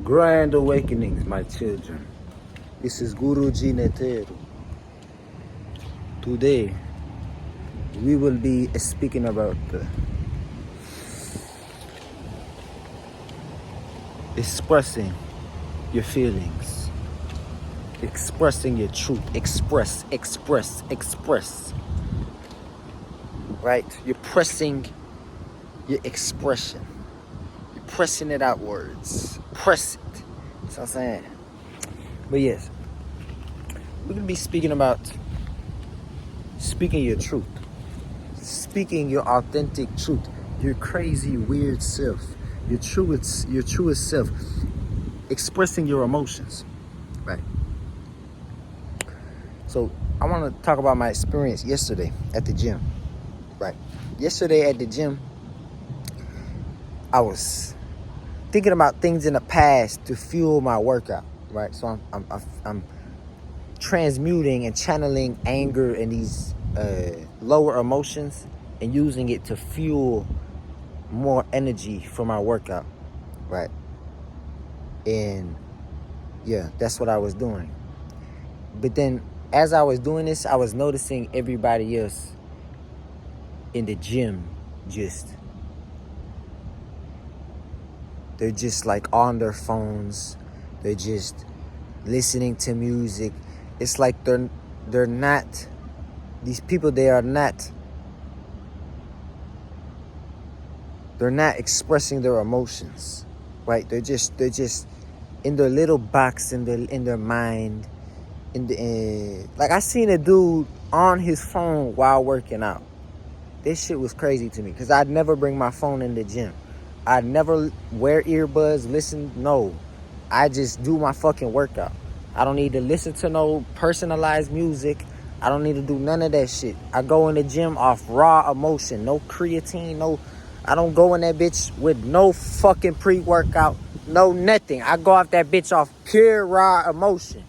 Grand awakenings, my children. This is Guruji Neteru. Today, we will be speaking about expressing your feelings, expressing your truth. Express. Right? You're pressing your expression. You're pressing it outwards. Press it. That's what I'm saying. But yes, we're going to be speaking about speaking your truth. Speaking your authentic truth. Your crazy, weird self. Your truest self. Expressing your emotions. Right? So, I want to talk about my experience yesterday at the gym. Right? Yesterday at the gym, I was thinking about things in the past to fuel my workout. Right? So I'm transmuting and channeling anger and these lower emotions and using it to fuel more energy for my workout. Right? And yeah, that's what I was doing. But then as I was doing this, I was noticing everybody else in the gym they're just like on their phones. They're just listening to music. It's like they're not, these people, they're not expressing their emotions, right? They're just in their little box in their mind. Like I seen a dude on his phone while working out. This shit was crazy to me because I'd never bring my phone in the gym. I'd never wear earbuds, listen, no. I just do my fucking workout. I don't need to listen to no personalized music. I don't need to do none of that shit. I go in the gym off raw emotion, no creatine, I don't go in that bitch with no fucking pre-workout, no nothing. I go off that bitch off pure raw emotion,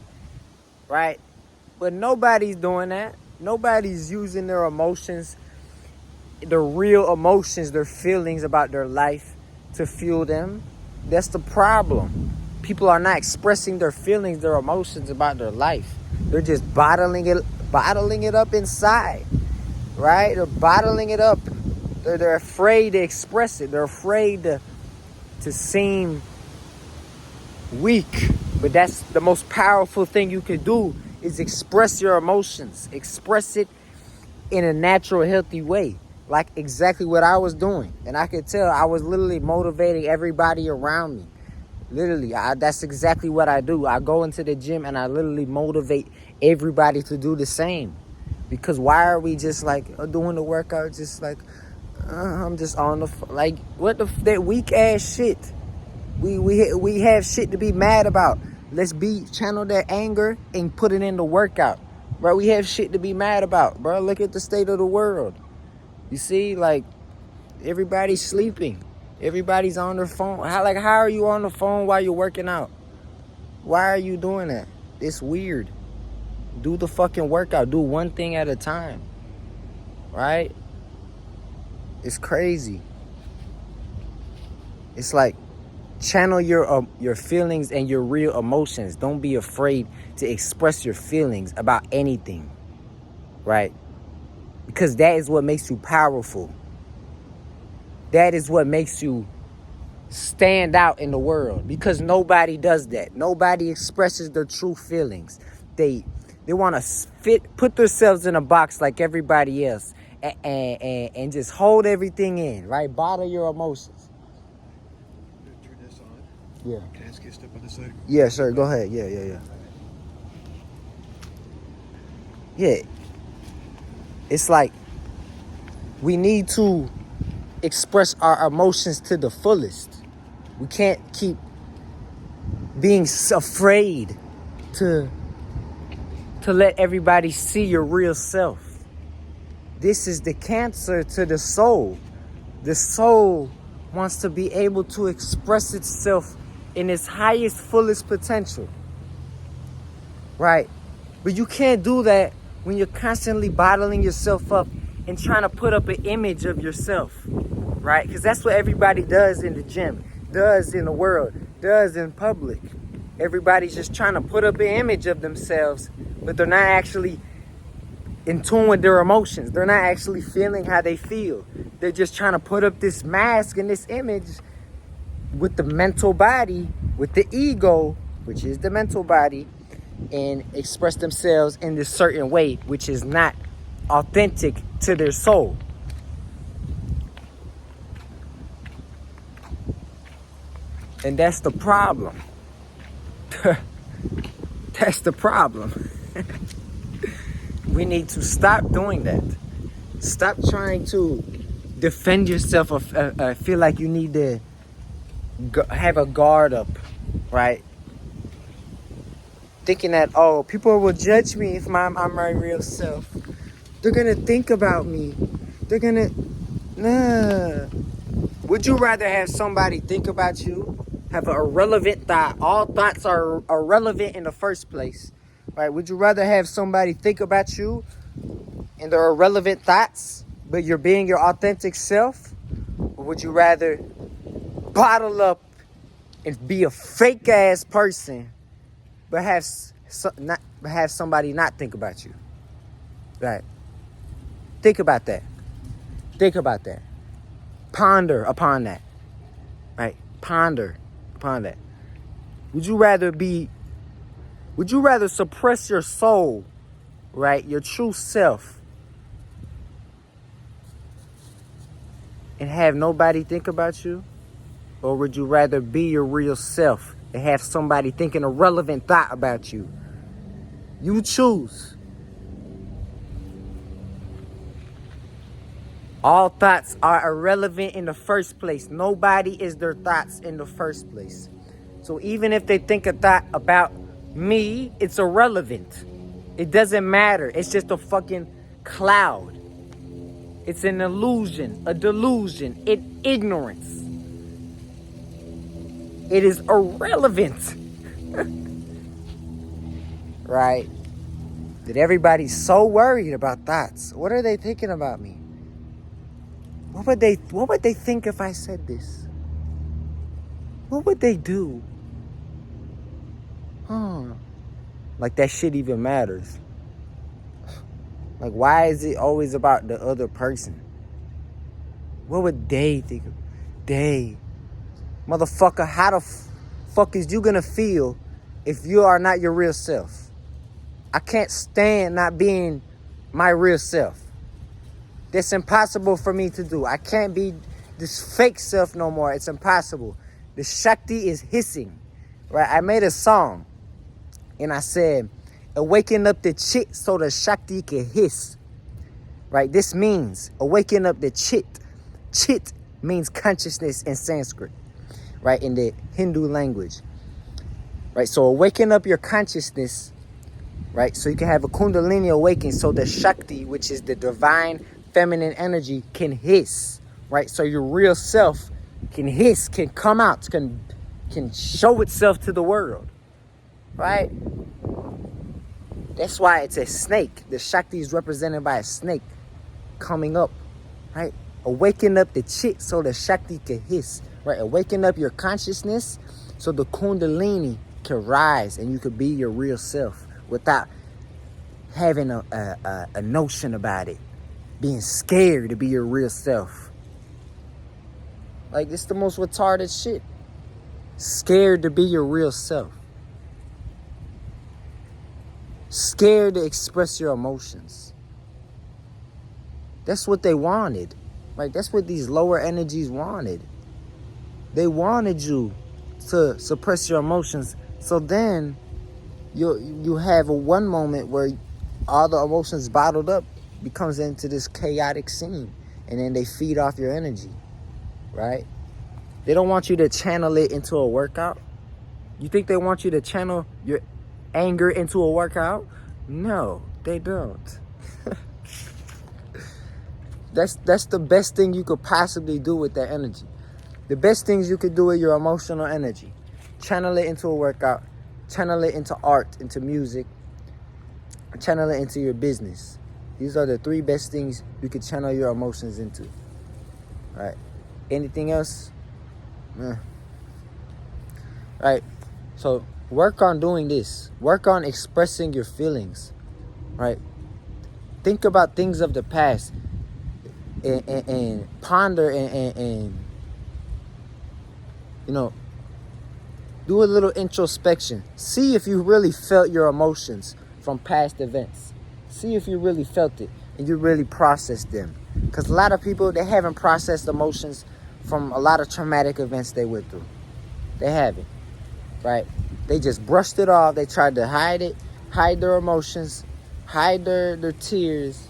right? But nobody's doing that. Nobody's using their emotions, their real emotions, their feelings about their life to fuel them. That's the problem. People are not expressing their feelings, their emotions about their life. They're just bottling it up inside, right? They're bottling it up. They're afraid to express it. They're afraid to seem weak. But that's the most powerful thing you can do is express your emotions. Express it in a natural, healthy way. Like exactly what I was doing. And I could tell I was literally motivating everybody around me. Literally, that's exactly what I do. I go into the gym and I literally motivate everybody to do the same. Because why are we just like doing the workout just like, I'm just on the, like, what that weak ass shit. We have shit to be mad about. Let's channel that anger and put it in the workout. Bro, we have shit to be mad about, bro. Look at the state of the world. You see, like, everybody's sleeping. Everybody's on their phone. How are you on the phone while you're working out? Why are you doing that? It's weird. Do the fucking workout. Do one thing at a time. Right? It's crazy. It's like, channel your feelings and your real emotions. Don't be afraid to express your feelings about anything. Right? Because that is what makes you powerful. That is what makes you stand out in the world. Because nobody does that. Nobody expresses their true feelings. They want to put themselves in a box like everybody else and just hold everything in, right? Bottle your emotions. Turn this on. Yeah. Can I ask you to step on this side? Yeah, sure. Go ahead. Yeah. Yeah. It's like we need to express our emotions to the fullest. We can't keep being afraid to let everybody see your real self. This is the cancer to the soul. The soul wants to be able to express itself in its highest, fullest potential. Right? But you can't do that when you're constantly bottling yourself up and trying to put up an image of yourself, right? Because that's what everybody does in the gym, does in the world. does in public. Everybody's just trying to put up an image of themselves, but they're not actually in tune with their emotions. They're not actually feeling how they feel. They're just trying to put up this mask and this image with the mental body, with the ego, which is the mental body, and express themselves in this certain way, which is not authentic to their soul. And that's the problem. That's the problem. We need to stop doing that. Stop trying to defend yourself or feel like you need to have a guard up, right? Thinking that, oh, people will judge me if I'm my real self. They're gonna think about me. They're gonna, nah. Would you rather have somebody think about you, have an irrelevant thought? All thoughts are irrelevant in the first place, right? Would you rather have somebody think about you and their irrelevant thoughts, but you're being your authentic self? Or would you rather bottle up and be a fake ass person, but have somebody not think about you? Right? Think about that. Think about that. Ponder upon that. Right? Ponder upon that. Would you rather suppress your soul, right? Your true self, and have nobody think about you? Or would you rather be your real self and have somebody thinking a relevant thought about you? You choose. All thoughts are irrelevant in the first place. Nobody is their thoughts in the first place. So even if they think a thought about me, it's irrelevant. It doesn't matter. It's just a fucking cloud. It's an illusion, a delusion, ignorance. It is irrelevant. Right? That everybody's so worried about thoughts. What are they thinking about me? What would they think if I said this? What would they do? Like that shit even matters. Like, why is it always about the other person? What would they think of? They. Motherfucker, how the fuck is you gonna feel if you are not your real self? I can't stand not being my real self. That's impossible for me to do. I can't be this fake self no more. It's impossible. The Shakti is hissing, right? I made a song and I said, awaken up the chit so the Shakti can hiss, right? This means awaken up the chit. Chit means consciousness in Sanskrit, right? In the Hindu language, right? So awaken up your consciousness, right? So you can have a Kundalini awakening so the Shakti, which is the divine feminine energy, can hiss, right? So your real self can hiss, can come out, can show itself to the world, right? That's why it's a snake. The Shakti is represented by a snake coming up, right? Awaken up the chit so the Shakti can hiss, right? Awaken up your consciousness so the Kundalini can rise and you can be your real self without having a notion about it. Being scared to be your real self. Like, it's the most retarded shit. Scared to be your real self. Scared to express your emotions. That's what they wanted. Right? That's what these lower energies wanted. They wanted you to suppress your emotions. So then you have one moment where all the emotions bottled up becomes into this chaotic scene, and then they feed off your energy, right? They don't want you to channel it into a workout. You think they want you to channel your anger into a workout? No, they don't. That's the best thing you could possibly do with that energy. The best things you could do with your emotional energy. Channel it into a workout. Channel it into art, into music. Channel it into your business. These are the 3 best things you could channel your emotions into. All right. Anything else? right? So work on doing this. Work on expressing your feelings, right? Think about things of the past and ponder and you know, do a little introspection. See if you really felt your emotions from past events. See if you really felt it and you really processed them. Because a lot of people, they haven't processed emotions from a lot of traumatic events they went through. They haven't, right? They just brushed it off. They tried to hide it, hide their emotions, hide their tears,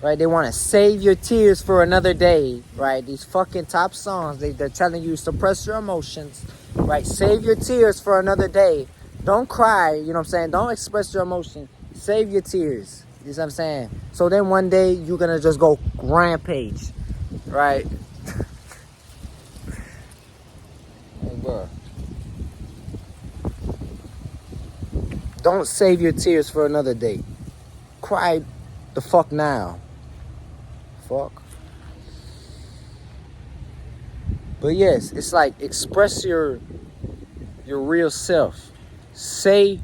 right? They want to save your tears for another day, right? These fucking top songs, they're telling you suppress your emotions, right? Save your tears for another day. Don't cry, you know what I'm saying? Don't express your emotion. Save your tears, you know what I'm saying? So then one day you're going to just go rampage, right? Hey, bro. Don't save your tears for another day. Cry the fuck now. Fuck. But yes, it's like express your real self. Say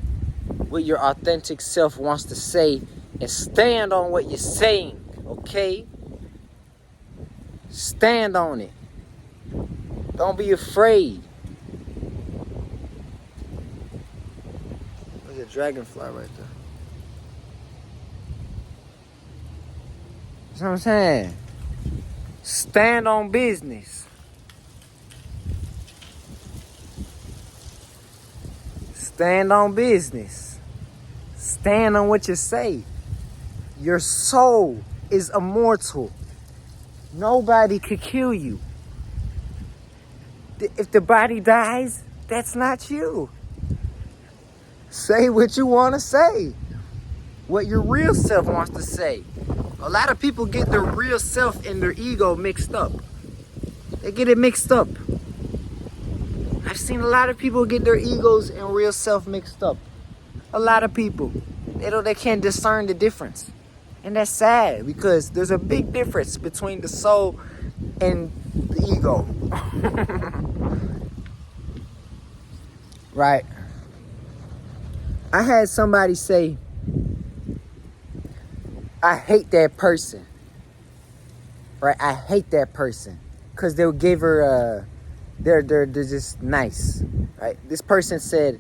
what your authentic self wants to say and stand on what you're saying, okay? Stand on it. Don't be afraid. There's a dragonfly right there. You know what I'm saying? Stand on business. Stand on business. Stand on what you say. Your soul is immortal. Nobody could kill you. If the body dies, that's not you. Say what you want to say. What your real self wants to say. A lot of people get their real self and their ego mixed up. They get it mixed up. I've seen a lot of people get their egos and real self mixed up. A lot of people. They can't discern the difference. And that's sad because there's a big difference between the soul and the ego. Right? I had somebody say, I hate that person. Right? I hate that person. Because they'll give her they're just nice. Right? This person said,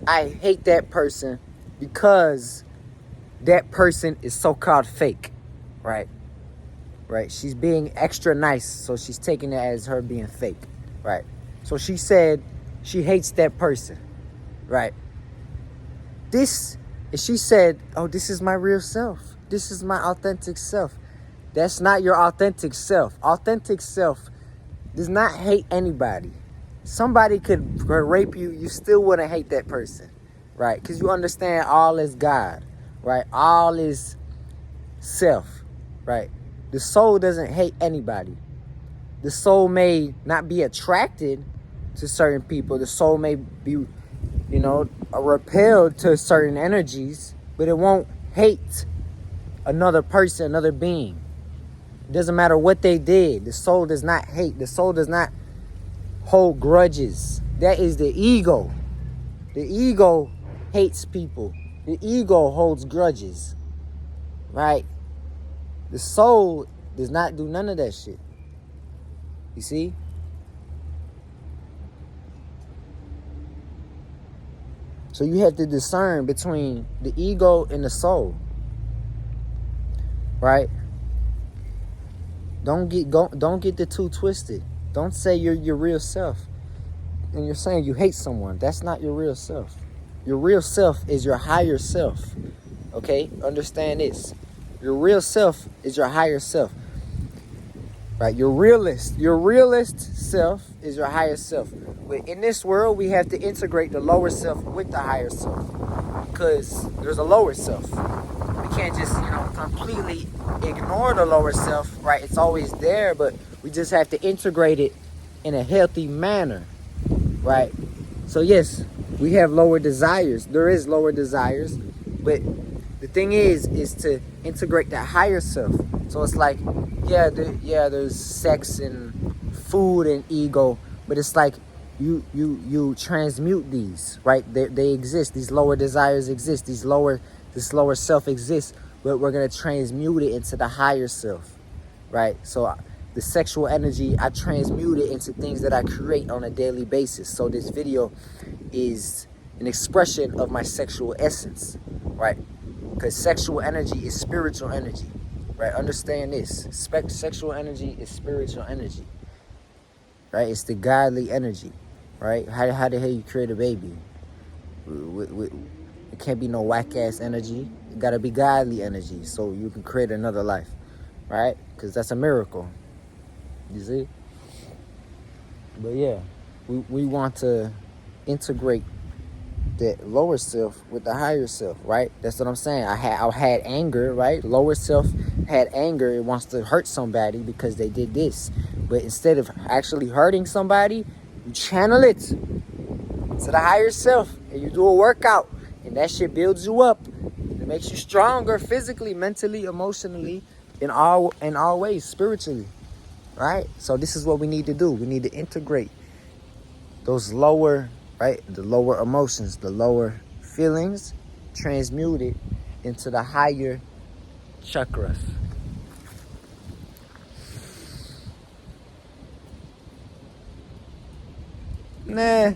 I hate that person because that person is so-called fake. Right? Right? She's being extra nice, so she's taking it as her being fake. Right? So she said she hates that person. Right? She said, oh, this is my real self. This is my authentic self. That's not your authentic self. Authentic self does not hate anybody. Somebody could rape you, you still wouldn't hate that person, right? Because you understand all is God, right? All is self, right? The soul doesn't hate anybody. The soul may not be attracted to certain people. The soul may be, repelled to certain energies, but it won't hate another person, another being. It doesn't matter what they did. The soul does not hate. The soul does not hold grudges. That is the ego. The ego hates people. The ego holds grudges. Right? The soul does not do none of that shit. You see? So you have to discern between the ego and the soul. Right? Don't get the two twisted. Don't say you're your real self. And you're saying you hate someone. That's not your real self. Your real self is your higher self. Okay? Understand this. Your real self is your higher self. Right? Your realist self is your higher self. But in this world, we have to integrate the lower self with the higher self. Because there's a lower self. We can't just, completely ignore the lower self, right? It's always there, but we just have to integrate it in a healthy manner, right? So yes, we have lower desires. There is lower desires, but the thing is to integrate that higher self. So it's like, there's sex and food and ego, but it's like you transmute these, right? They exist. These lower desires exist. This lower self exists, but we're gonna transmute it into the higher self, right? So the sexual energy, I transmute it into things that I create on a daily basis. So this video is an expression of my sexual essence, right? Because sexual energy is spiritual energy, right? Understand this. Sexual energy is spiritual energy, right? It's the godly energy, right? How the hell you create a baby? It can't be no whack-ass energy. It gotta be godly energy so you can create another life, right? Because that's a miracle, you see? But yeah, we want to integrate that lower self with the higher self, right? That's what I'm saying. I had anger, right? Lower self had anger. It wants to hurt somebody because they did this. But instead of actually hurting somebody, you channel it to the higher self and you do a workout. And that shit builds you up. It makes you stronger physically, mentally, emotionally, in all ways, spiritually, right? So this is what we need to do. We need to integrate those lower, right? The lower emotions, the lower feelings, transmute it into the higher chakras. Nah,